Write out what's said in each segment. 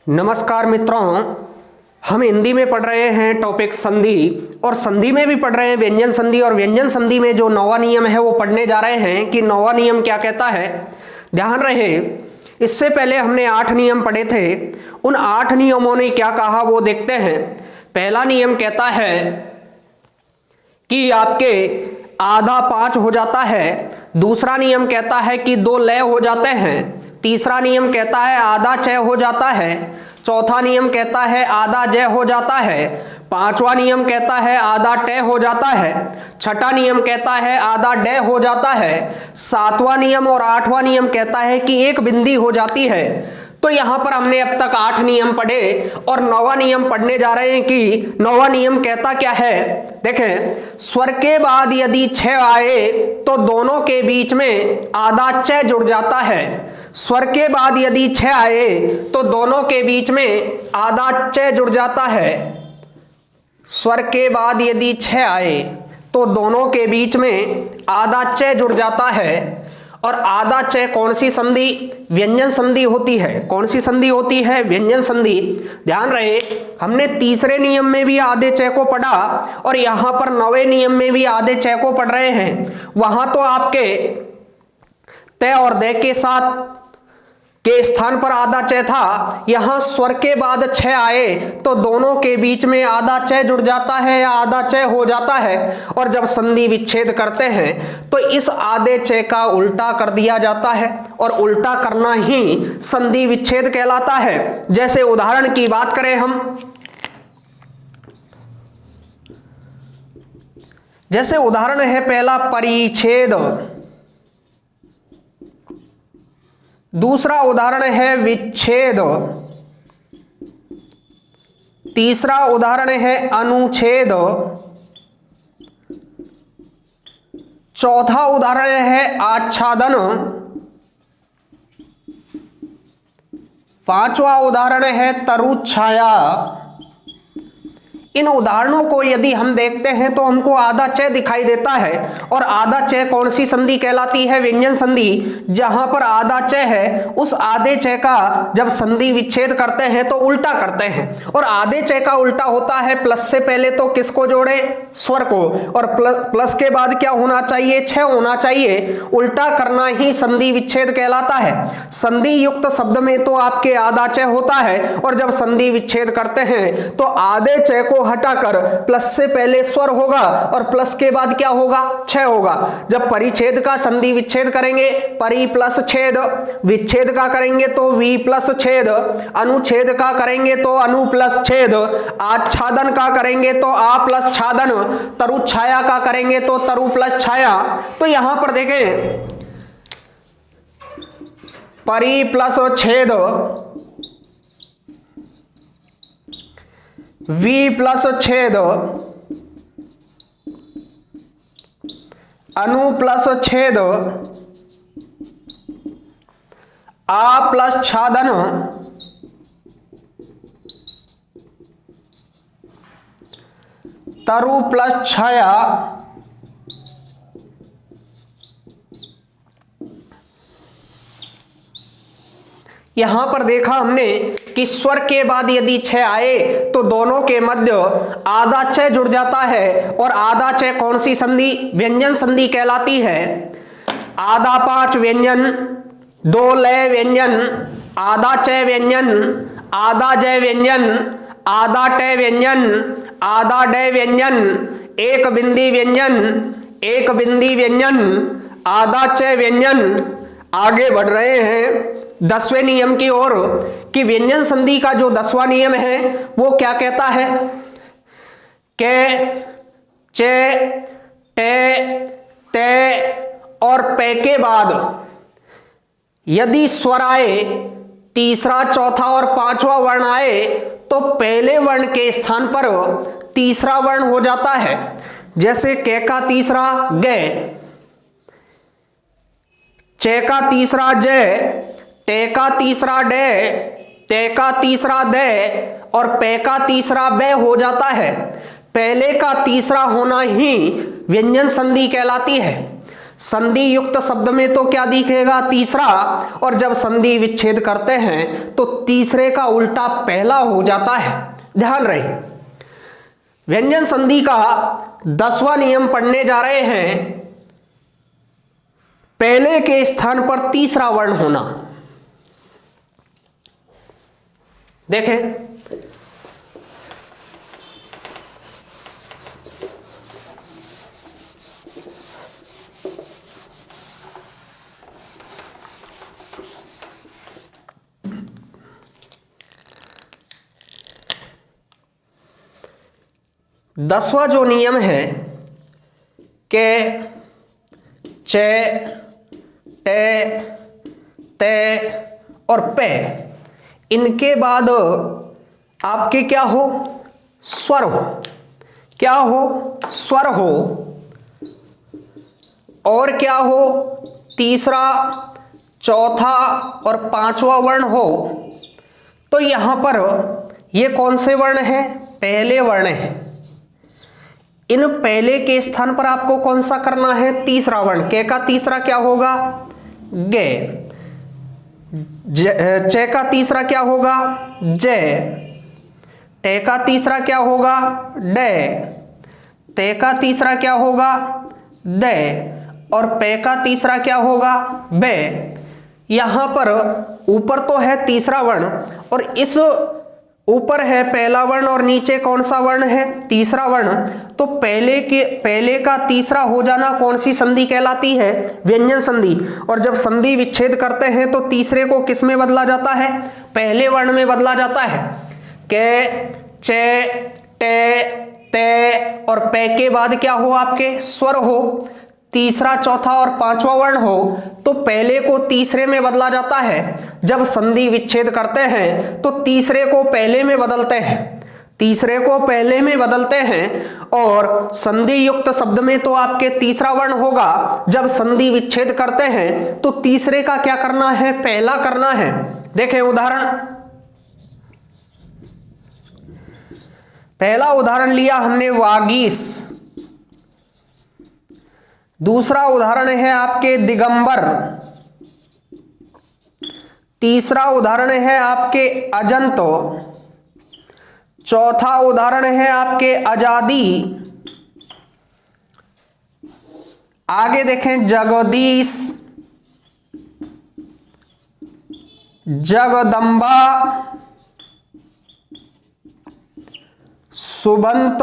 नमस्कार मित्रों, हम हिंदी में पढ़ रहे हैं टॉपिक संधि और संधि में भी पढ़ रहे हैं व्यंजन संधि। और व्यंजन संधि में जो नौवां नियम है वो पढ़ने जा रहे हैं कि नौवां नियम क्या कहता है। ध्यान रहे, इससे पहले हमने 8 नियम पढ़े थे। उन 8 नियमों ने क्या कहा वो देखते हैं। पहला नियम कहता है कि आपके आधा 5 हो जाता है। दूसरा नियम कहता है कि 2 लय हो जाते हैं। तीसरा नियम कहता है आधा चय हो जाता है। चौथा नियम कहता है आधा जय हो जाता है। पांचवा नियम कहता है आधा टय हो जाता है। छठा नियम कहता है आधा डय हो जाता है। सातवां नियम और आठवां नियम कहता है कि एक बिंदी हो जाती है। तो यहां पर हमने अब तक 8 नियम पढ़े और 9वां नियम पढ़ने जा रहे हैं कि 9वां नियम कहता क्या है। देखें, स्वर के बाद यदि छह आए तो दोनों के बीच में आधा चय जुड़ जाता है। स्वर के बाद यदि 6 आए तो दोनों के बीच में आधा चय जुड़ जाता है। स्वर के बाद यदि 6 आए तो दोनों के बीच में आधा चय जुड़ जाता है। और आधा चय कौन सी संधि? व्यंजन संधि होती है। कौन सी संधि होती है? व्यंजन संधि। ध्यान रहे, हमने तीसरे नियम में भी आधे चय को पढ़ा और यहां पर 9वें नियम में भी आधे चय को पढ़ रहे हैं। वहां तो आपके तय और दय के साथ के स्थान पर आधा चय था। यहां स्वर के बाद 6 आए तो दोनों के बीच में आधा चय जुड़ जाता है या आधा चय हो जाता है। और जब संधि विच्छेद करते हैं तो इस आधे चय का उल्टा कर दिया जाता है और उल्टा करना ही संधि विच्छेद कहलाता है। जैसे उदाहरण की बात करें हम, जैसे उदाहरण है पहला परिच्छेद, दूसरा उदाहरण है विच्छेद, तीसरा उदाहरण है अनुच्छेद, चौथा उदाहरण है आच्छादन, पांचवा उदाहरण है तरुच्छाया। इन उदाहरणों को यदि हम देखते हैं तो हमको आधा चय दिखाई देता है। और आधा चय कौन सी संधि कहलाती है? व्यंजन संधि। जहां पर आधा चय है उस आधे चय का जब संधि विच्छेद करते हैं तो उल्टा करते हैं। और आधे चय का उल्टा होता है प्लस से पहले तो किसको जोड़े? स्वर को। और प्लस के बाद क्या होना चाहिए? छह होना चाहिए। उल्टा करना ही संधि विच्छेद कहलाता है। संधि युक्त शब्द में तो आपके आधा चय होता है और जब संधि विच्छेद करते हैं तो आधे चय को हटाकर प्लस से पहले स्वर होगा और प्लस के बाद क्या होगा? छह होगा। जब परिच्छेद का संधि विच्छेद करेंगे परि प्लस छेद, विच्छेद का करेंगे तो वी प्लस छेद, अनुच्छेद का करेंगे तो अनु प्लस छेद, आच्छादन का करेंगे तो आ प्लस छादन, तरुच्छाया का करेंगे तो तरु प्लस छाया। तो यहां पर देखें, परि प्लस छेद, वी प्लस छेद, अनु प्लस छेद, आ प्लस छादन, तरु प्लस छाया, यहां पर देखा हमने कि स्वर के बाद यदि 6 आए तो दोनों के मध्य आधा चय जुड़ जाता है। और आधा चय कौन सी संधि? व्यंजन संधि कहलाती है। आधा 5 व्यंजन, 2 लय व्यंजन, आधा चय व्यंजन, आधा जय व्यंजन, आधा टय व्यंजन, आधा डय व्यंजन, एक बिंदी व्यंजन, एक बिंदी व्यंजन, आधा चय व्यंजन। आगे बढ़ रहे हैं 10वें नियम की ओर कि व्यंजन संधि का जो 10वां नियम है वो क्या कहता है? के, चे, टे, ते और पे के बाद यदि स्वर आए, तीसरा, चौथा और पांचवा वर्ण आए तो पहले वर्ण के स्थान पर तीसरा वर्ण हो जाता है। जैसे के का तीसरा गे, चे का तीसरा जय, टे का तीसरा डे, ते का तीसरा दे और पे का तीसरा बे हो जाता है। पहले का तीसरा होना ही व्यंजन संधि कहलाती है। संधि युक्त शब्द में तो क्या दिखेगा, तीसरा, और जब संधि विच्छेद करते हैं तो तीसरे का उल्टा पहला हो जाता है। ध्यान रहे, व्यंजन संधि का 10वां नियम पढ़ने जा रहे हैं, पहले के स्थान पर तीसरा वर्ण होना। देखें, दसवां जो नियम है के चे, टे, ते और पे, इनके बाद आपके क्या हो, स्वर हो। क्या हो, स्वर हो। और क्या हो, तीसरा, चौथा और पांचवा वर्ण हो। तो यहां पर ये कौन से वर्ण हैं, पहले वर्ण हैं। इन पहले के स्थान पर आपको कौन सा करना है, तीसरा वर्ण। के का तीसरा क्या होगा, गे। चे का तीसरा क्या होगा, जे। टे का तीसरा क्या होगा, डे। ते का तीसरा क्या होगा, दे। और पे का तीसरा क्या होगा, बे। यहां पर ऊपर तो है तीसरा वर्ण और इस ऊपर है पहला वर्ण और नीचे कौन सा वर्ण है, तीसरा वर्ण। तो पहले का तीसरा हो जाना कौन सी संधि कहलाती है, व्यंजन संधि। और जब संधि विच्छेद करते हैं तो तीसरे को किस में बदला जाता है, पहले वर्ण में बदला जाता है। के, चे, टे, ते और पे के बाद क्या हो, आपके स्वर हो। तीसरा, चौथा और पांचवा वर्ण हो तो पहले को तीसरे में बदला जाता है। जब संधि विच्छेद करते हैं तो तीसरे को पहले में बदलते हैं, तीसरे को पहले में बदलते हैं। और संधि युक्त शब्द में तो आपके तीसरा वर्ण होगा, जब संधि विच्छेद करते हैं तो तीसरे का क्या करना है, पहला करना है। देखें उदाहरण, पहला उदाहरण लिया हमने वागीश, दूसरा उदाहरण है आपके दिगंबर, तीसरा उदाहरण है आपके अजंत, चौथा उदाहरण है आपके आजादी। आगे देखें, जगदीश, जगदम्बा, सुबंत,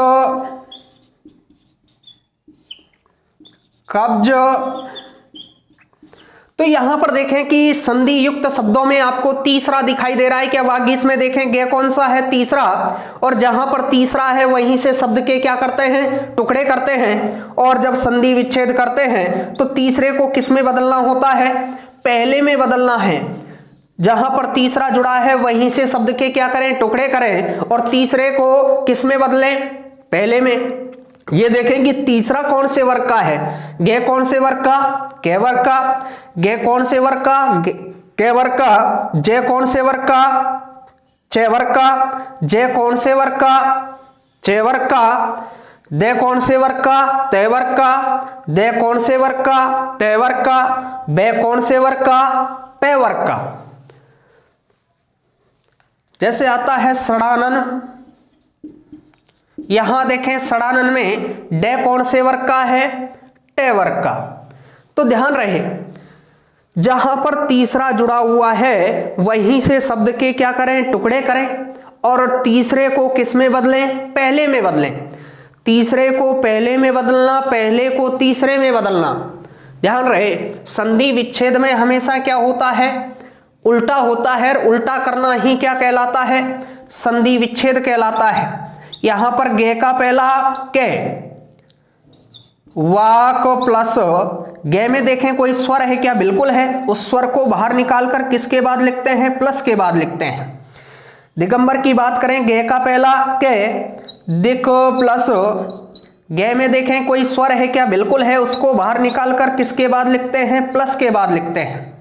कब्ज। तो यहां पर देखें कि संधि युक्त शब्दों में आपको तीसरा दिखाई दे रहा है क्या, वागीश में देखें गे कौन सा है, तीसरा। और जहां पर तीसरा है वहीं से शब्द के क्या करते हैं, टुकड़े करते हैं। और जब संधि विच्छेद करते हैं तो तीसरे को किस में बदलना होता है, पहले में बदलना है। जहां पर तीसरा जुड़ा है वहीं से शब्द के क्या करें, टुकड़े करें और तीसरे को किस में बदलें, पहले में। ये देखें कि तीसरा कौन से वर्ग का है, गे कौन से वर्ग का, के वर्ग का। गे कौन से वर्ग का, के वर्ग का। जे कौन से वर्ग का, चे वर्ग का। जे कौन से वर्ग का, चे वर्ग का। दे कौन से वर्ग का, ते वर्ग का। दे कौन से वर्ग का, ते वर्ग का। बे कौन से वर्ग का, पे वर्ग का। जैसे आता है सड़ानन, यहां देखें सड़ानन में डे कौन से वर्ग का है, टे वर्ग का। तो ध्यान रहे, जहां पर तीसरा जुड़ा हुआ है वहीं से शब्द के क्या करें, टुकड़े करें और तीसरे को किस में बदलें, पहले में बदलें। तीसरे को पहले में बदलना, पहले को तीसरे में बदलना। ध्यान रहे, संधि विच्छेद में हमेशा क्या होता है, उल्टा होता है। उल्टा करना ही क्या कहलाता है, संधि विच्छेद कहलाता है। यहां पर गे का पहला के, वाक प्लस गे में देखें कोई स्वर है क्या, बिल्कुल है। उस स्वर को बाहर निकालकर किसके बाद लिखते हैं, प्लस के बाद लिखते हैं। दिगंबर की बात करें, गे का पहला के, दिक प्लस गे में देखें कोई स्वर है क्या, बिल्कुल है। उसको बाहर निकालकर किसके बाद लिखते हैं, प्लस के बाद लिखते हैं।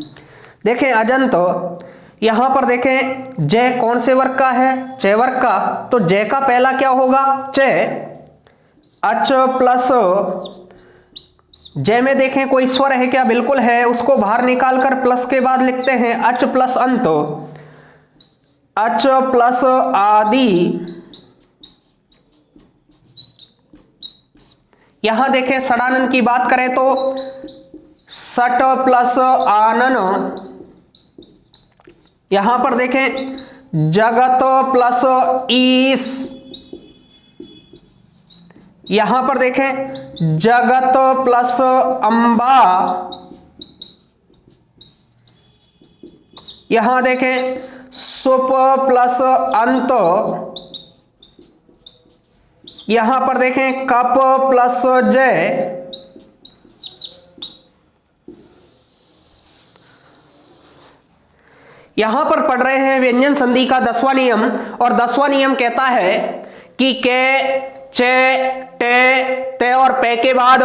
देखें अजंत, यहां पर देखें जय कौन से वर्ग का है, चे वर्ग का। तो जय का पहला क्या होगा, चे। अच प्लस जय में देखें कोई स्वर है क्या, बिल्कुल है, उसको बाहर निकालकर प्लस के बाद लिखते हैं अच प्लस अंत, अच प्लस आदि। यहां देखें षडानन की बात करें तो सट प्लस आनन, यहां पर देखें जगत प्लस ईस, यहां पर देखें जगत प्लस अंबा, यहां देखें सुप प्लस अंत, यहां पर देखें कप प्लस जय, यहां पर पढ़ रहे हैं व्यंजन संधि का 10वां नियम। और 10वां नियम कहता है कि के, चे, टे, ते और पे के बाद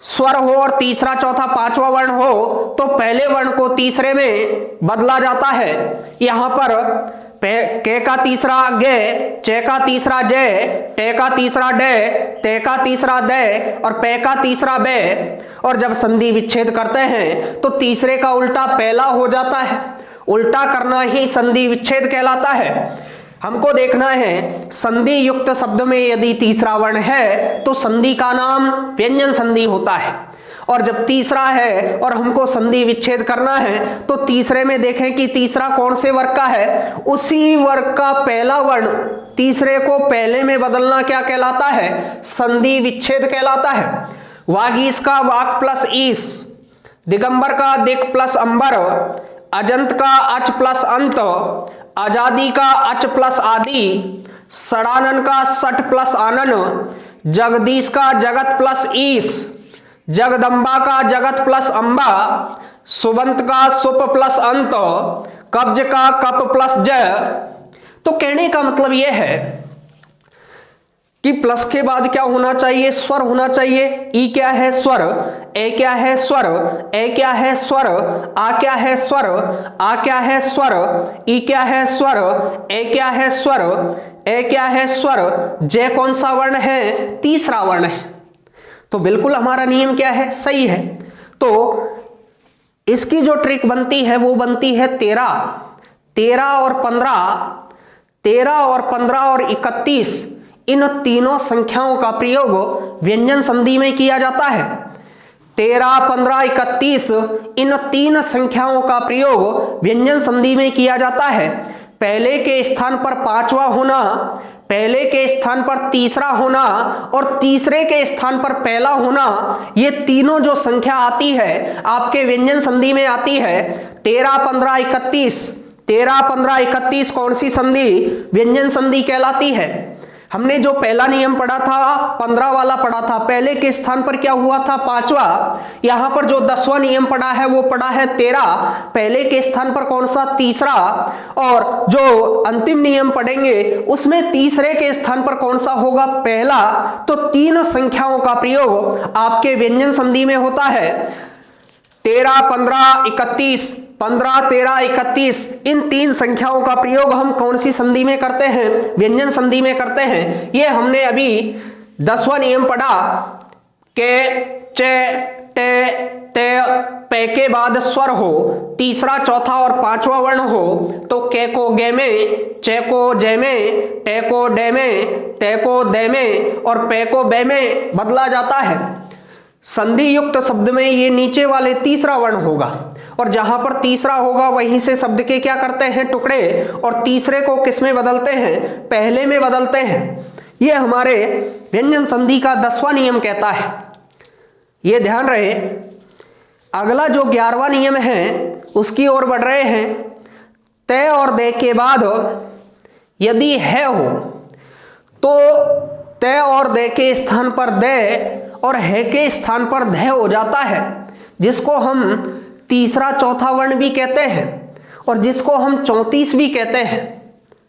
स्वर हो और तीसरा चौथा पांचवा वर्ण हो तो पहले वर्ण को तीसरे में बदला जाता है। यहां पर के का तीसरा गे, चे का तीसरा जय, टे का तीसरा डे, ते का तीसरा दे और पे का तीसरा बे। और जब संधि विच्छेद करते हैं तो तीसरे का उल्टा पहला हो जाता है, उल्टा करना ही संधि विच्छेद कहलाता है। हमको देखना है संधि युक्त शब्द में यदि तीसरा वर्ण है तो संधि का नाम व्यंजन संधि होता है, और जब तीसरा है और हमको संधि विच्छेद करना है तो तीसरे में देखें कि तीसरा कौन से वर्ग का है, उसी वर्ग का पहला वर्ण तीसरे को पहले में बदलना क्या कहलाता है, संधि विच्छेद कहलाता है। वागीश का वाक प्लस ईस, दिगंबर का दिक प्लस अंबर, अजंत का अच प्लस अंत, आजादी का अच प्लस आदि, षडानन का सट प्लस आनन, जगदीश का जगत प्लस ईस, जगदम्बा का जगत प्लस अंबा, सुबंत का सुप प्लस अंत, कब्ज का कप प्लस ज। तो कहने का मतलब यह है कि प्लस के बाद क्या होना चाहिए, स्वर होना चाहिए। ई क्या है, स्वर। ए क्या है, स्वर। ए क्या है, स्वर। आ क्या है, स्वर। आ क्या है, स्वर। ई क्या है, स्वर। ए क्या है, स्वर। ए क्या है, स्वर। जे कौन सा वर्ण है, तीसरा वर्ण है। तो बिल्कुल हमारा नियम क्या है, सही है। तो इसकी जो ट्रिक बनती है वो बनती है 13 और 15, 13 और 15 और 31, इन तीनों संख्याओं का प्रयोग व्यंजन संधि में किया जाता है। 13, 15, 31 इन तीन संख्याओं का प्रयोग व्यंजन संधि में किया जाता है। पहले के स्थान पर पांचवा होना, पहले के स्थान पर तीसरा होना और तीसरे के स्थान पर पहला होना, ये तीनों जो संख्या आती है आपके व्यंजन संधि में आती है। 13, 15, 31, 13, 15, 31 कौन सी संधि, व्यंजन संधि कहलाती है। हमने जो पहला नियम पढ़ा था 15 वाला पढ़ा था, पहले के स्थान पर क्या हुआ था, पांचवा। यहां पर जो 10वां नियम पढ़ा है वो पढ़ा है 13, पहले के स्थान पर कौन सा, तीसरा। और जो अंतिम नियम पढ़ेंगे उसमें तीसरे के स्थान पर कौन सा होगा, पहला। तो तीन संख्याओं का प्रयोग आपके व्यंजन संधि में होता है। 13, 15, 31, 15, 13, 31 इन तीन संख्याओं का प्रयोग हम कौन सी संधि में करते हैं, व्यंजन संधि में करते हैं। ये हमने अभी 10वां नियम पढ़ा के, चे, टे, ते, पे के बाद स्वर हो, तीसरा चौथा और पांचवा वर्ण हो तो के को गे में, चे को जे में, टे को डे में, ते को दे में और पे को बे में बदला जाता है। संधि युक्त शब्द में ये नीचे वाले तीसरा वर्ण होगा, और जहां पर तीसरा होगा वहीं से शब्द के क्या करते हैं, टुकड़े, और तीसरे को किस में बदलते हैं, पहले में बदलते हैं। ये हमारे व्यंजन संधि का 10वां नियम कहता है, ये ध्यान रहे। अगला जो 11वां नियम है उसकी ओर बढ़ रहे हैं। तय और दे के बाद यदि है हो तो तय और दे के स्थान पर दे और है के स्थान पर धय हो जाता है, जिसको हम तीसरा चौथा वर्ण भी कहते हैं और जिसको हम 34 भी कहते हैं।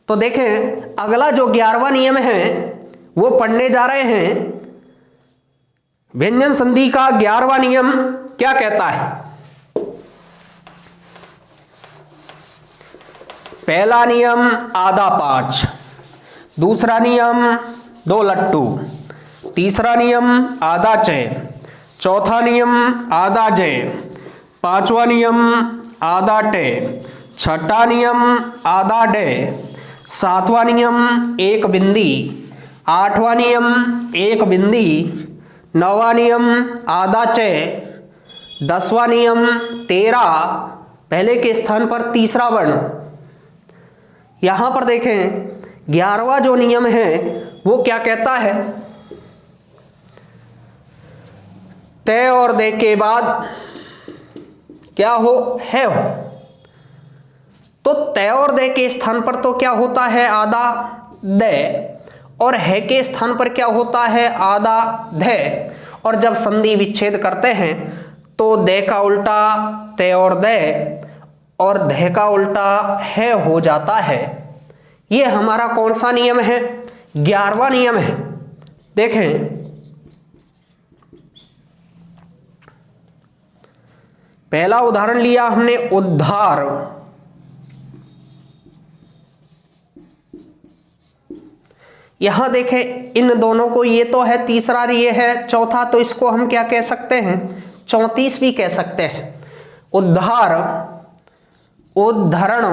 तो देखें अगला जो 11वां नियम है वो पढ़ने जा रहे हैं। व्यंजन संधि का 11वां नियम क्या कहता है। पहला नियम आधा 5, दूसरा नियम 2 लट्टू, तीसरा नियम आधा 6, चौथा नियम आधा जय, पांचवा नियम आधा टे, छठा नियम आधा डे, सातवां नियम एक बिंदी, आठवां नियम एक बिंदी, नौवां नियम आधा चे, 10वां नियम तेरा, पहले के स्थान पर तीसरा वर्ण। यहां पर देखें 11वां जो नियम है वो क्या कहता है, तय और दे के बाद क्या हो, है हो। तो तय और दे के स्थान पर तो क्या होता है, आधा दे, और है के स्थान पर क्या होता है, आधा धे। और जब संधि विच्छेद करते हैं तो दे का उल्टा तय और दे और धे का उल्टा है हो जाता है। यह हमारा कौन सा नियम है, 11वां नियम है। देखें पहला उदाहरण लिया हमने उद्धार, यहां देखें इन दोनों को, ये तो है तीसरा, ये है चौथा, तो इसको हम क्या कह सकते हैं, 34 भी कह सकते हैं। उद्धार, उद्धरण,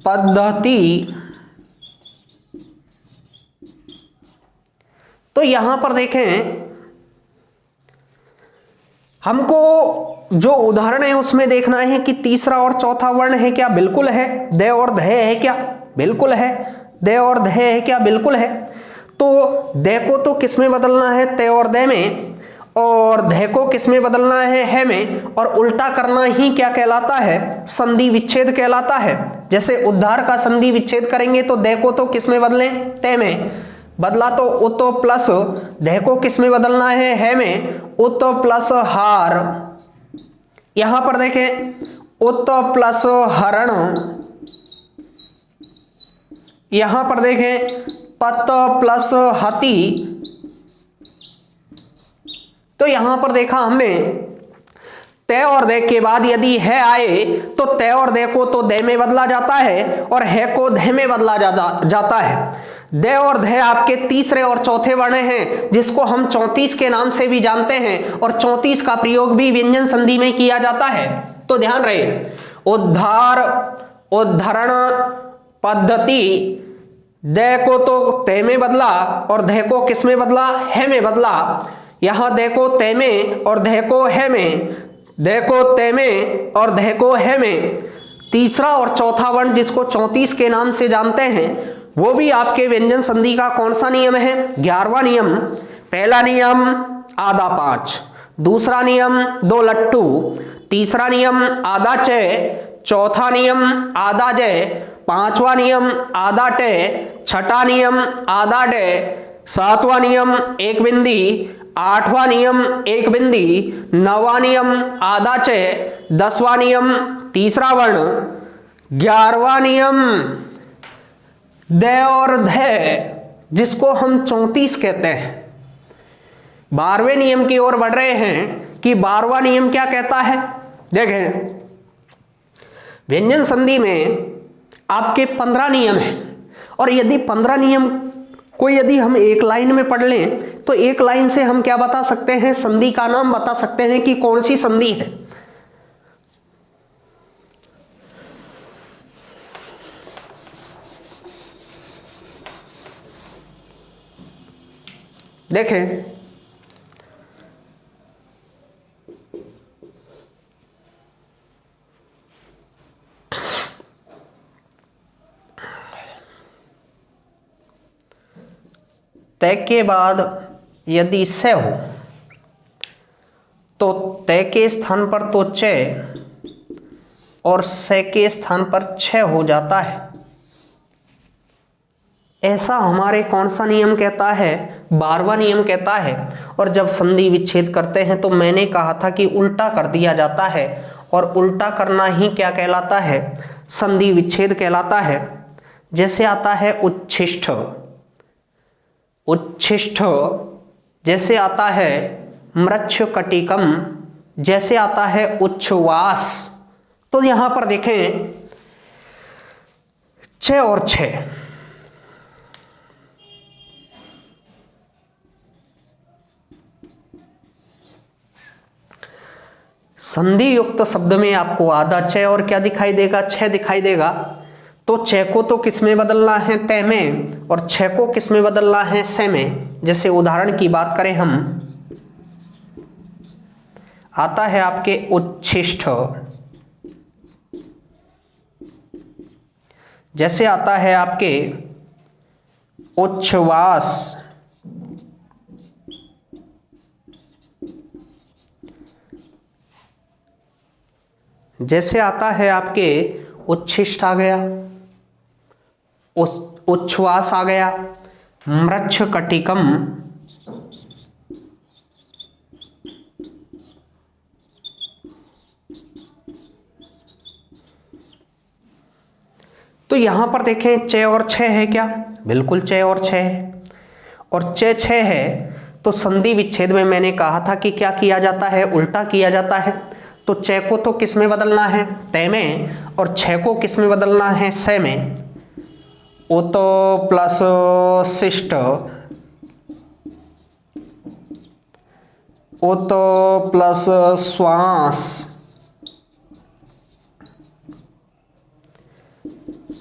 पद्धति। तो यहां पर देखें हमको जो उदाहरण है उसमें देखना है कि तीसरा और चौथा वर्ण है क्या, बिल्कुल है। दे और धे है क्या, बिल्कुल है। दे और धे है क्या, बिल्कुल है। तो दे को तो किस में बदलना है, ते और दे में, और धे को किस में बदलना है में, और उल्टा करना ही क्या कहलाता है, संधि विच्छेद कहलाता है। जैसे उद्धार का संधि विच्छेद करेंगे तो दे को तो किस में बदलें, ते में बदला, तो उत प्लस धे को किस में बदलना है में, उत प्लस हार। यहां पर देखें उत प्लस हरण, यहां पर देखें पत प्लस हति। तो यहां पर देखा हमने तय और दे के बाद यदि है आए तो तय और दे को तो दे में बदला जाता है और है को धे में बदला जाता है। दे और धे आपके तीसरे और चौथे वर्ण हैं जिसको हम 34 के नाम से भी जानते हैं, और 34 का प्रयोग भी व्यंजन संधि में किया जाता है। तो ध्यान रहे, उद्धार, उद्धरण, पद्धति, दे को तो ते में बदला और धे को किस में बदला, है में बदला। यहां दे को ते में और धे को है में, दे को ते में और धे को है में। तीसरा और चौथा वर्ण जिसको 34 के नाम से जानते हैं वो भी आपके व्यंजन संधि का कौन सा नियम है, 11वां नियम। पहला नियम आधा 5, दूसरा नियम 2 लट्टू, तीसरा नियम आधा चे, चौथा नियम आधा जय, पांचवा नियम आधा टे, छठा नियम आधा डे, सातवां नियम एक बिंदी, आठवां नियम एक बिंदी, नौवां नियम आधा चे, 10वां नियम तीसरा वर्ण, 11वां नियम दे और धे जिसको हम 34 कहते हैं। 12वें नियम की ओर बढ़ रहे हैं कि 12वां नियम क्या कहता है। देखें व्यंजन संधि में आपके 15 नियम हैं, और यदि 15 नियम को यदि हम एक लाइन में पढ़ लें तो एक लाइन से हम क्या बता सकते हैं, संधि का नाम बता सकते हैं कि कौन सी संधि है। देखें तय के बाद यदि से हो तो तय के स्थान पर तो चे और से के स्थान पर छ हो जाता है। ऐसा हमारे कौन सा नियम कहता है, 12वां नियम कहता है। और जब संधि विच्छेद करते हैं तो मैंने कहा था कि उल्टा कर दिया जाता है, और उल्टा करना ही क्या कहलाता है, संधि विच्छेद कहलाता है। जैसे आता है उच्छिष्ट, उच्छिष्ट, जैसे आता है मृच्छकटिकम, जैसे आता है उच्छ्वास। तो यहां पर देखें छ और छ, संधि युक्त शब्द में आपको आधा च और क्या दिखाई देगा, छ दिखाई देगा। तो च को तो किस में बदलना है, तय में, और छ को किस में बदलना है, से में। जैसे उदाहरण की बात करें हम, आता है आपके उच्छिष्ट, जैसे आता है आपके उच्छ्वास, जैसे आता है आपके उच्छिष्ट आ गया, उच्छ्वास आ गया, मृच्छकटिकम, तो यहां पर देखें च और छ है क्या, बिल्कुल च और छ है, और च छ है तो संधि विच्छेद में मैंने कहा था कि क्या किया जाता है, उल्टा किया जाता है। तो च को तो किस में बदलना है, तय में, और छ को किस में बदलना है, से में। उत प्लस शिष्ट, उत प्लस श्वास,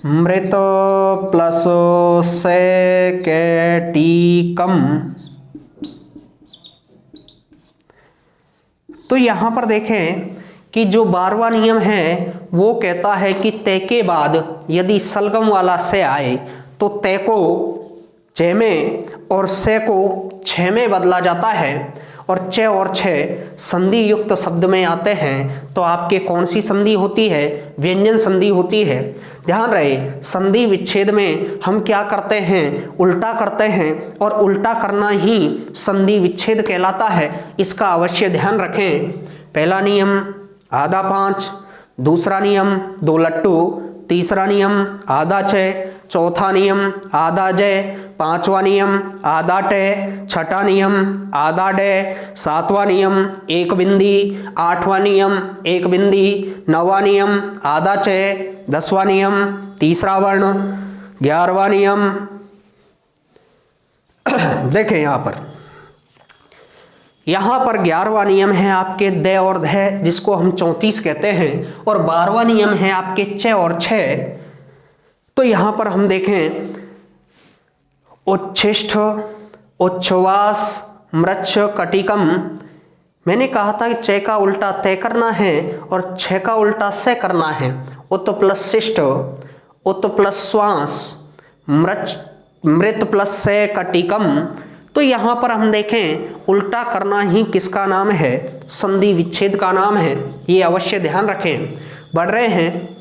मृत प्लस सैकेटिकम। तो यहां पर देखें कि जो 12वां नियम है वो कहता है कि तय के बाद यदि सलगम वाला से आए तो तय को च में और से को छ में बदला जाता है, और च और छ संधि युक्त शब्द में आते हैं तो आपके कौन सी संधि होती है, व्यंजन संधि होती है। ध्यान रहे, संधि विच्छेद में हम क्या करते हैं, उल्टा करते हैं, और उल्टा करना ही संधि विच्छेद कहलाता है, इसका अवश्य ध्यान रखें। पहला नियम आधा 5, दूसरा नियम 2 लट्टू, तीसरा नियम आधा च, चौथा नियम आधा जय, पांचवा नियम आधा टे, छठा नियम आधा डे, सातवां नियम 1 बिंदी, आठवां नियम 1 बिंदी, नौवां नियम आधा चे, 10वां नियम तीसरा वर्ण, 11वां नियम देखें यहां पर 11वां नियम है आपके द और ध, जिसको हम 34 कहते हैं, और 12वां नियम है आपके च और छ। तो यहां पर हम देखें उच्छिष्ट, उच्छ्वास, मृच्छकटिकम। मैंने कहा था कि च का उल्टा तय करना है और छ का उल्टा से करना है। उत प्लस शिष्ट, उत प्लस श्वास, मृत प्लस से कटिकम। तो यहां पर हम देखें उल्टा करना ही किसका नाम है, संधि विच्छेद का नाम है, ये अवश्य ध्यान रखें। बढ़ रहे हैं,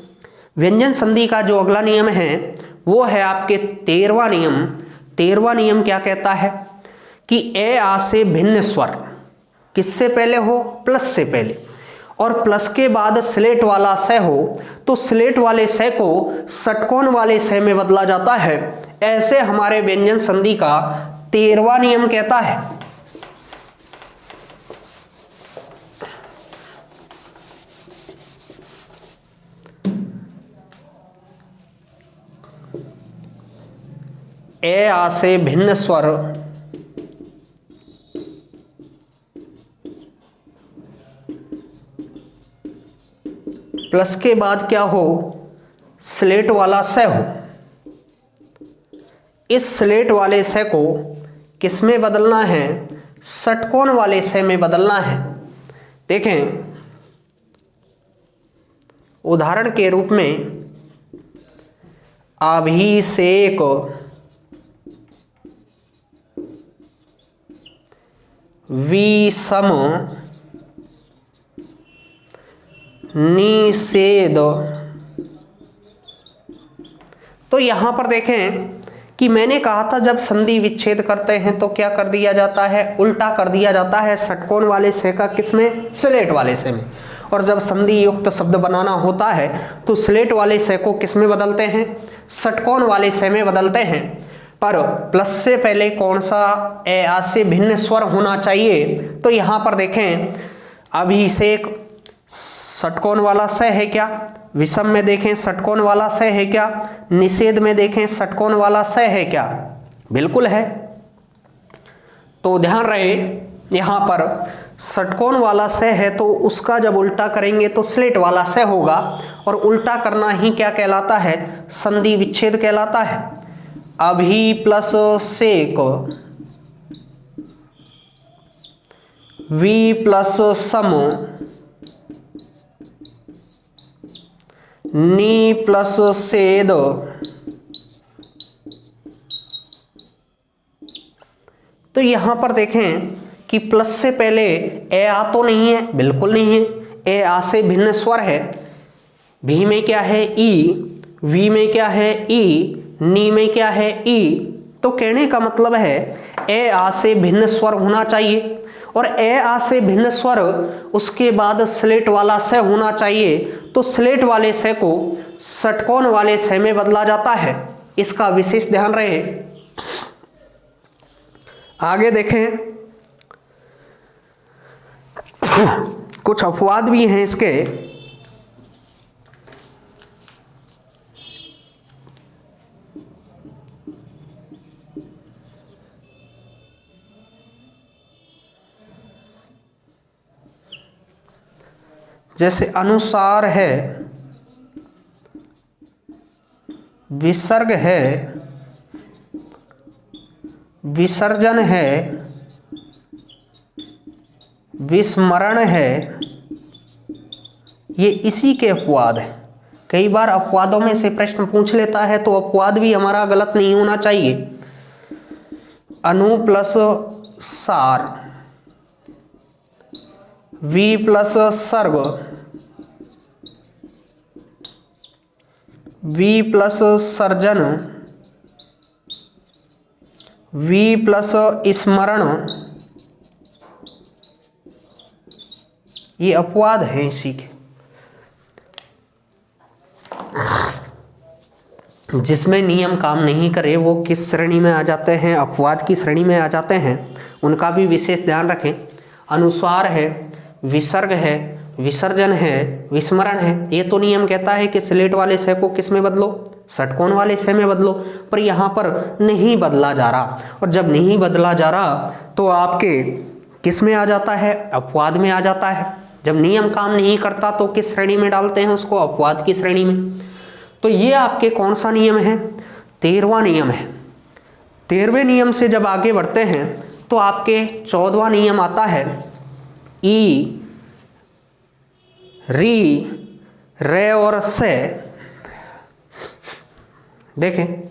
व्यंजन संधि का जो अगला नियम है वो है आपके 13वां नियम। 13वां नियम क्या कहता है कि ए आ से भिन्न स्वर किससे पहले हो, प्लस से पहले, और प्लस के बाद स्लेट वाला से हो तो स्लेट वाले से को षटकोण वाले से में बदला जाता है। ऐसे हमारे व्यंजन संधि का 13वां नियम कहता है। ए आ से भिन्न स्वर प्लस के बाद क्या हो, स्लेट वाला से हो। इस स्लेट वाले से को किस में बदलना है, षटकोण वाले से में बदलना है। देखें उदाहरण के रूप में अभिषेक, विषम, निषेध। तो यहां पर देखें कि मैंने कहा था जब संधि विच्छेद करते हैं तो क्या कर दिया जाता है, उल्टा कर दिया जाता है षटकोण वाले से का किसमें, स्लेट वाले से में। और जब संधि युक्त शब्द बनाना होता है तो स्लेट वाले से को किसमें बदलते हैं, षटकोण वाले से में बदलते हैं। पर प्लस से पहले कौन सा ए आ से भिन्न स्वर होना चाहिए, तो यहां पर देखें अभिषेक षटकोण वाला से है क्या, विषम में देखें षटकोण वाला से है क्या, निषेध में देखें षटकोण वाला से है क्या, बिल्कुल है। तो ध्यान रहे यहाँ पर षटकोण वाला स है तो उसका जब उल्टा करेंगे तो स्लेट वाला स होगा, और उल्टा करना ही क्या कहलाता है, संधि विच्छेद कहलाता है। अभी प्लस सेक, वी प्लस सम, नी प्लस सेद, तो यहां पर देखें कि प्लस से पहले ए आ तो नहीं है, बिल्कुल नहीं है, ए आ से भिन्न स्वर है। भी में क्या है ई, वी में क्या है ई, नी में क्या है ई, तो कहने का मतलब है ए आ से भिन्न स्वर होना चाहिए, और ए आ से भिन्न स्वर उसके बाद स्लेट वाला स होना चाहिए, तो स्लेट वाले स को षटकोण वाले स में बदला जाता है, इसका विशेष ध्यान रहे। आगे देखें, कुछ अपवाद भी हैं इसके। जैसे अनुसार है, विसर्ग है, विसर्जन है, विस्मरण है, ये इसी के अपवाद हैं। कई बार अपवादों में से प्रश्न पूछ लेता है तो अपवाद भी हमारा गलत नहीं होना चाहिए। अनु प्लस सार, वी प्लस सर्व, वी प्लस सर्जन, वी प्लस स्मरण, ये अपवाद हैं इसी के। जिसमें नियम काम नहीं करे वो किस श्रेणी में आ जाते हैं, अपवाद की श्रेणी में आ जाते हैं, उनका भी विशेष ध्यान रखें। अनुस्वार है, विसर्ग है, विसर्जन है, विस्मरण है, ये तो नियम कहता है कि स्लेट वाले स को किस में बदलो, षटकोण वाले स में बदलो, पर यहाँ पर नहीं बदला जा रहा, और जब नहीं बदला जा रहा तो आपके किस में आ जाता है, अपवाद में आ जाता है। जब नियम काम नहीं करता तो किस श्रेणी में डालते हैं उसको, अपवाद की श्रेणी में। तो ये आपके कौन सा नियम है, 13वां नियम है। 13वें नियम से जब आगे बढ़ते हैं तो आपके 14वां नियम आता है, ई, री, रे और से। देखें,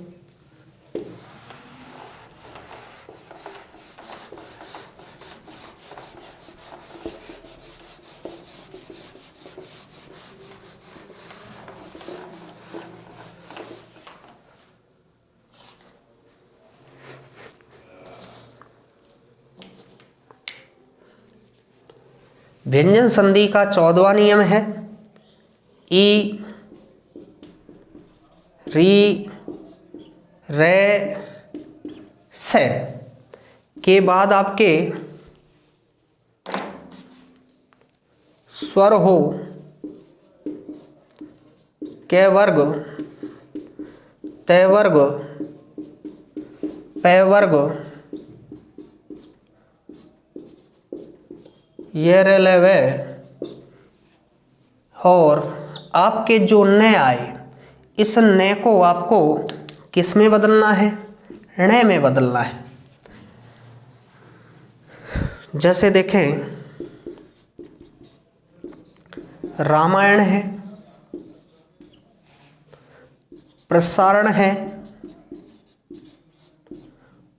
व्यंजन संधि का 14वां नियम है, ई, री, रे, से के बाद आपके स्वर हो के वर्ग, ते वर्ग, पे वर्ग, ये रेले वे, और आपके जो न आए, इस न को आपको किस में बदलना है, ण में बदलना है। जैसे देखें, रामायण है, प्रसारण है,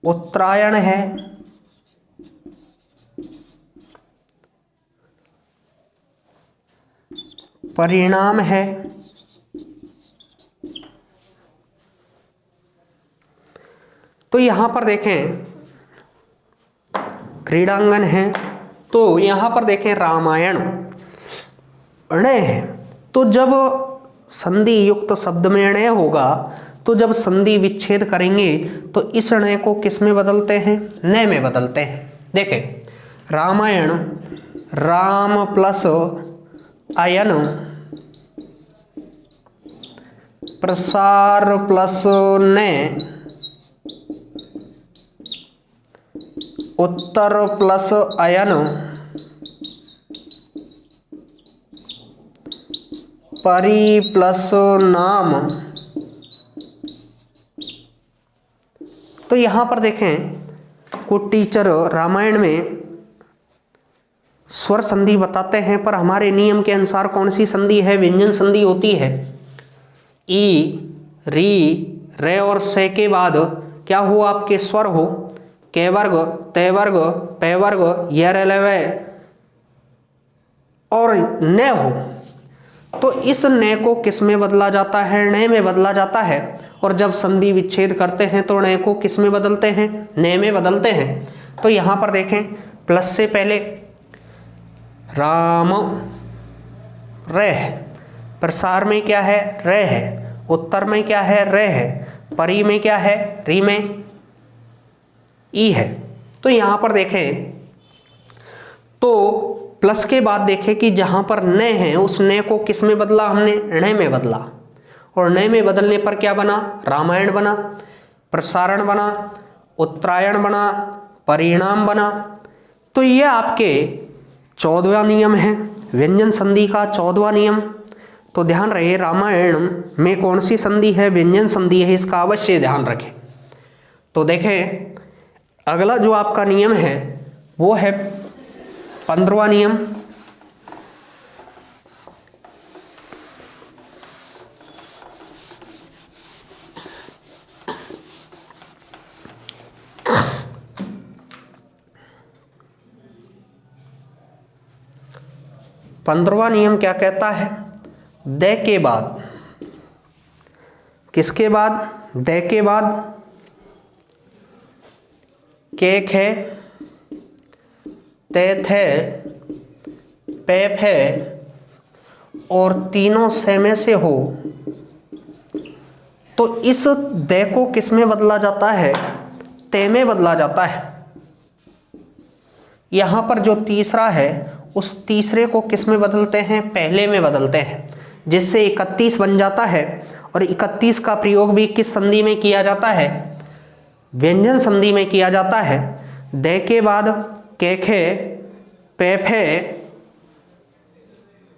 उत्तरायण है, परिणाम है, तो यहां पर देखें क्रीड़ांगन है, तो यहां पर देखें रामायण ण है, तो जब संधि युक्त शब्द में ण होगा तो जब संधि विच्छेद करेंगे तो इस ण को किस में बदलते हैं, न में बदलते हैं। देखें, रामायण, राम प्लस अयन, प्रसार प्लस ने, उत्तर प्लस अयन, परी प्लस नाम। तो यहां पर देखें कुछ टीचर रामायण में स्वर संधि बताते हैं, पर हमारे नियम के अनुसार कौन सी संधि है? व्यंजन संधि होती है। ई, री, रे और से के बाद क्या हो? आपके स्वर हो, के वर्ग, ते वर्ग, पे वर्ग, य रे ले वे और न हो। तो इस न को किस में बदला जाता है? न में बदला जाता है। और जब संधि विच्छेद करते हैं तो न को किस में बदलते हैं? न में बदलते हैं। तो यहां पर देखें प्लस से पहले राम रे है, प्रसार में क्या है? रे है, उत्तर में क्या है? रे है, परी में क्या है? री में ई है। तो यहां पर देखें तो प्लस के बाद देखें कि जहां पर न है उस न को किस में बदला हमने? ण में बदला। और न में बदलने पर क्या बना? रामायण बना, प्रसारण बना, उत्तरायण बना, परिणाम बना। तो ये आपके 14वां नियम है, व्यंजन संधि का 14वां नियम। तो ध्यान रहे रामायण में कौन सी संधि है? व्यंजन संधि है, इसका अवश्य ध्यान रखें। तो देखें अगला जो आपका नियम है वो है 15वां नियम। पंद्रहवां नियम क्या कहता है? दे के बाद, किसके बाद? दे के बाद केक है, तेथ है, पेप है और तीनों से में से हो। तो इस दे को किस में बदला जाता है? ते में बदला जाता है। यहां पर जो तीसरा है उस तीसरे को किस में बदलते हैं? पहले में बदलते हैं, जिससे 31 बन जाता है। और 31 का प्रयोग भी किस संधि में किया जाता है? व्यंजन संधि में किया जाता है। दे के बाद केखे, पेफे,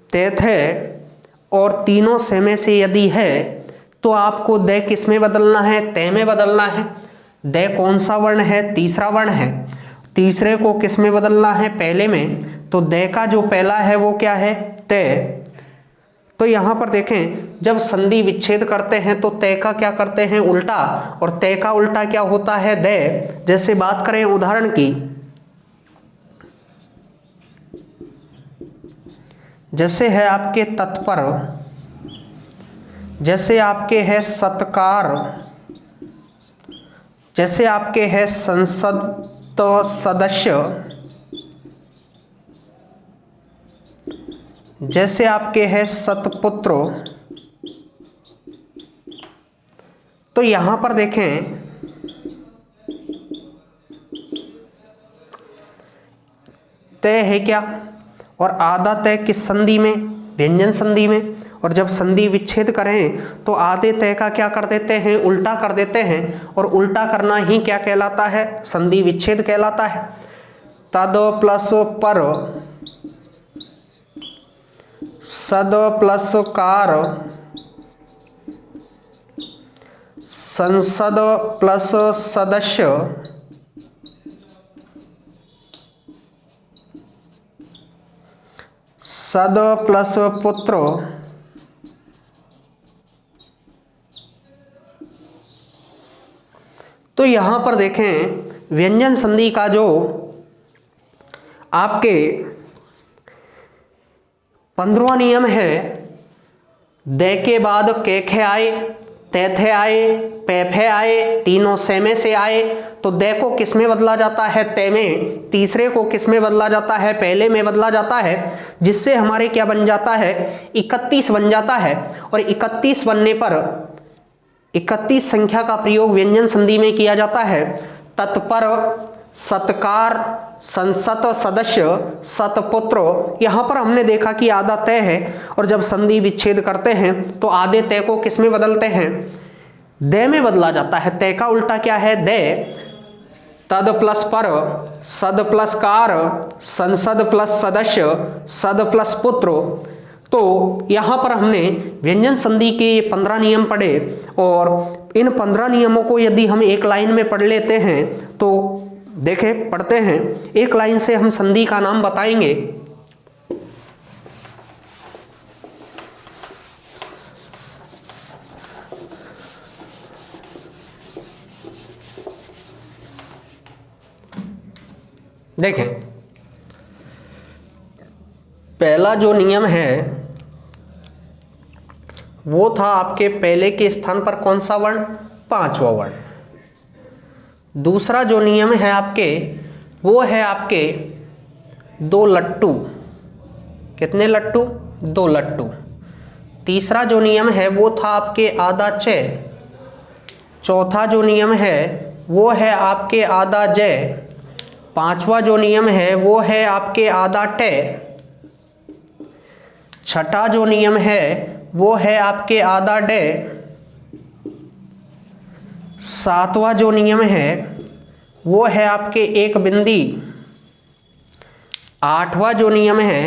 तेथे और तीनों से में से यदि है तो आपको दे किस में बदलना है? ते में बदलना है। दे कौन सा वर्ण है? तीसरा वर्ण है। तीसरे को किस में बदलना है? पहले में। तो दे का जो पहला है वो क्या है? ते। तो यहां पर देखें जब संधि विच्छेद करते हैं तो ते का क्या करते हैं? उल्टा। और ते का उल्टा क्या होता है? दे। जैसे बात करें उदाहरण की, जैसे है आपके तत्पर, जैसे आपके है सत्कार, जैसे आपके है संसद सदस्य, जैसे आपके है सतपुत्र। तो यहां पर देखें तय है क्या? और आधा तय किस संधि में? व्यंजन संधि में। और जब संधि विच्छेद करें तो आधे तय का क्या कर देते हैं? उल्टा कर देते हैं। और उल्टा करना ही क्या कहलाता है? संधि विच्छेद कहलाता है। तद प्लस पर, सद प्लस कार, संसद प्लस सदस्य, सद प्लस पुत्र, तो यहां पर देखें व्यंजन संधि का जो आपके 15वां नियम है, दे के बाद केखे आए, तेथे आए, पेफे आए, तीनों से में से आए। तो दे को किस में बदला जाता है? ते में। तीसरे को किस में बदला जाता है? पहले में बदला जाता है, जिससे हमारे क्या बन जाता है? 31 बन जाता है। और 31 बनने पर 31 संख्या का प्रयोग व्यंजन संधि में किया जाता है। तत्पर, सत्कार, संसत सदस्य, सतपुत्र। यहां पर हमने देखा कि आधा तय है और जब संधि विच्छेद करते हैं तो आधे तय को किस में बदलते हैं? दे में बदला जाता है। तय का उल्टा क्या है? दे। तद प्लस पर, सद प्लस कार, संसद प्लस सदस्य, सद प्लस पुत्र। तो यहाँ पर हमने व्यंजन संधि के 15 नियम पढ़े और इन 15 नियमों को यदि हम एक लाइन में पढ़ लेते हैं तो देखें, पढ़ते हैं, एक लाइन से हम संधि का नाम बताएंगे। देखें, पहला जो नियम है वो था आपके पहले के स्थान पर कौन सा वर्ण, पांचवा वर्ण। दूसरा जो नियम है आपके वो है आपके 2 लट्टू। कितने लट्टू, 2 लट्टू। तीसरा जो नियम है वो था आपके आधा च। चौथा जो नियम है वो है आपके आधा ज। पांचवा जो नियम है वो है आपके आधा ट। छठा जो नियम है वो है आपके आधा ड। सातवां जो नियम है वो है आपके एक बिंदी। आठवां जो नियम है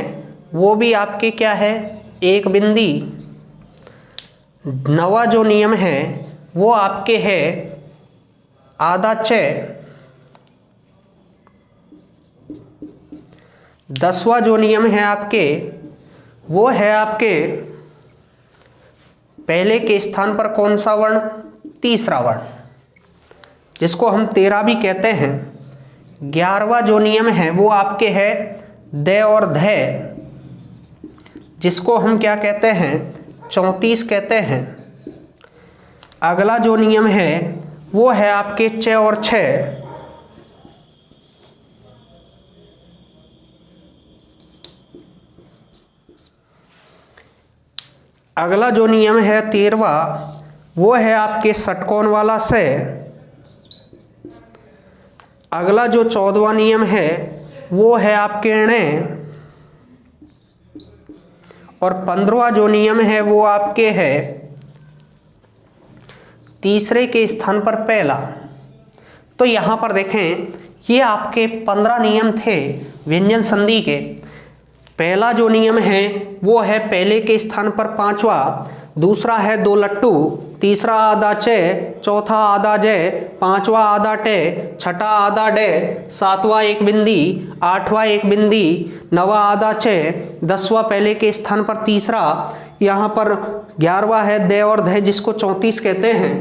वो भी आपके क्या है, एक बिंदी। नवां जो नियम है वो आपके है आधा च। 10वां जो नियम है आपके वो है आपके पहले के स्थान पर कौन सा वर्ण, तीसरा वर्ण, जिसको हम 13 भी कहते हैं। 11वां जो नियम है वो आपके है द और ध, जिसको हम क्या कहते हैं, 34 कहते हैं। अगला जो नियम है वो है आपके च और छ। अगला जो नियम है 13वां वो है आपके षटकोण वाला से। अगला जो 14वां नियम है वो है आपके ण। और 15वां जो नियम है वो आपके है तीसरे के स्थान पर पहला। तो यहाँ पर देखें, ये आपके 15 नियम थे व्यंजन संधि के। पहला जो नियम है वो है पहले के स्थान पर पांचवा, दूसरा है 2 लट्टू, तीसरा आधा च, चौथा आधा ज, पांचवा आधा ट, छठा आधा ड, सातवां एक बिंदी, आठवां एक बिंदी, नवा आधा च, 10वां पहले के स्थान पर तीसरा, यहाँ पर 11वां है द और ध जिसको 34 कहते हैं,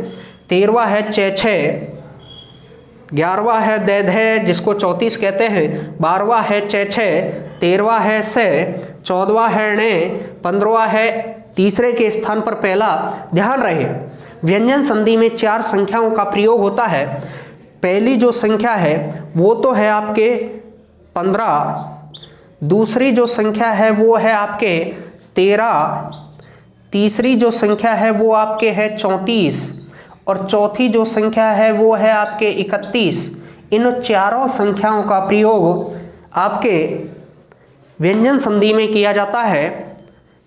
13वां है च छ, 11वां है द ध जिसको 34 कहते हैं, 12वां है च छ, 13वां है स, 14वां है ण, 15वां है तीसरे के स्थान पर पहला। ध्यान रहे, व्यंजन संधि में 4 संख्याओं का प्रयोग होता है। पहली जो संख्या है वो तो है आपके 15, दूसरी जो संख्या है वो है आपके 13, तीसरी जो संख्या है वो आपके है 34 और चौथी जो संख्या है वो है आपके 31। इन चारों संख्याओं का प्रयोग आपके व्यंजन संधि में किया जाता है।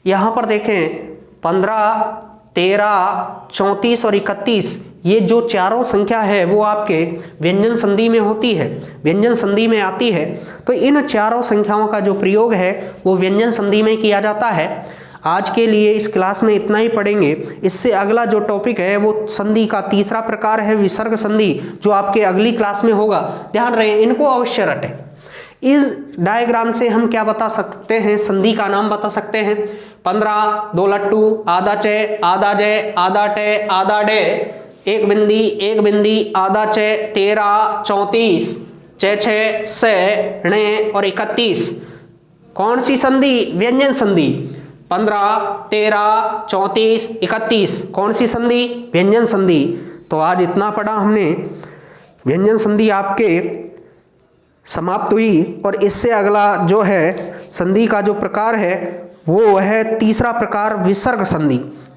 यहाँ पर देखें 15, 13, 34 और 31, ये जो चारों संख्या है वो आपके व्यंजन संधि में होती है, व्यंजन संधि में आती है। तो इन चारों संख्याओं का जो प्रयोग है वो व्यंजन संधि में किया जाता है। आज के लिए इस क्लास में इतना ही पढ़ेंगे। इससे अगला जो टॉपिक है वो संधि का तीसरा प्रकार है विसर्ग संधि, जो आपके अगली क्लास में होगा। ध्यान रहे, इनको अवश्य रटें। इस डायग्राम से हम क्या बता सकते हैं, संधि का नाम बता सकते हैं। 15, 2 लट्टू, आधा च, आधा ज, आधा ट, आधा ड, एक बिंदी, आधा च, 13, 34, च छ, स, ण और 31। कौन सी संधि? व्यंजन संधि। 15, 13, 34, 31 कौन सी संधि? व्यंजन संधि। तो आज इतना पढ़ा हमने। व्यंजन संधि आपके समाप्त हुई और इससे अगला जो है संधि का जो प्रकार है वो है तीसरा प्रकार विसर्ग संधि।